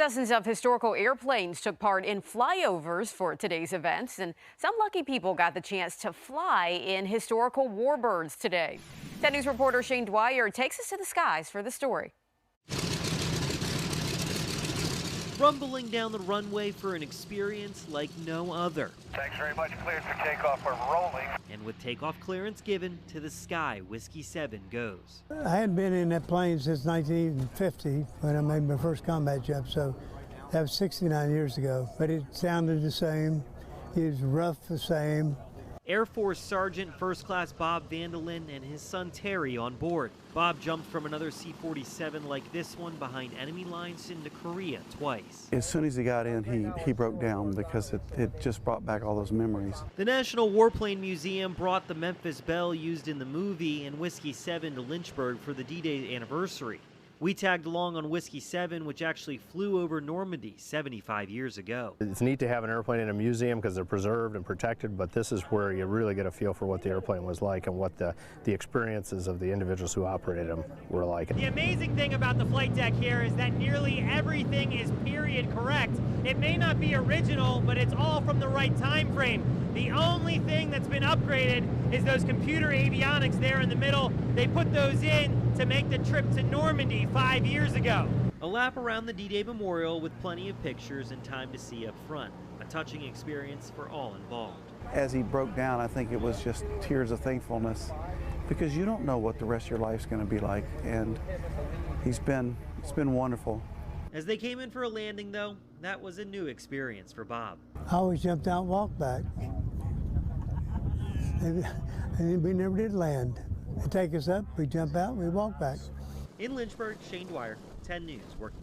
Dozens of historical airplanes took part in flyovers for today's events, and some lucky people got the chance to fly in historical warbirds today. 10 News reporter Shane Dwyer takes us to the skies for the story. Rumbling down the runway for an experience like no other. Thanks very much. Cleared for takeoff. We're rolling. And with takeoff clearance given, to the sky Whiskey 7 goes. I hadn't been in that plane since 1950 when I made my first combat jump, so that was 69 years ago. But it sounded the same. It was rough the same. Air Force Sergeant First Class Bob Vandelin and his son Terry on board. Bob jumped from another C-47 like this one behind enemy lines into Korea twice. As soon as he got in, he broke down because it just brought back all those memories. The National Warplane Museum brought the Memphis Belle used in the movie and Whiskey 7 to Lynchburg for the D-Day anniversary. We tagged along on Whiskey 7, which actually flew over Normandy 75 years ago. It's neat to have an airplane in a museum because they're preserved and protected, but this is where you really get a feel for what the airplane was like and what the experiences of the individuals who operated them were like. The amazing thing about the flight deck here is that nearly everything is period correct. It may not be original, but it's all from the right time frame. The only thing that's been upgraded is those computer avionics there in the middle. They put those in to make the trip to Normandy 5 years ago. A lap around the D-Day Memorial with plenty of pictures and time to see up front. A touching experience for all involved. As he broke down, I think it was just tears of thankfulness because you don't know what the rest of your life's going to be like, and it's been wonderful. As they came in for a landing, though, that was a new experience for Bob. I always jumped out and walked back. And we never did land. They take us up, we jump out, we walk back. In Lynchburg, Shane Dwyer, 10 News, working.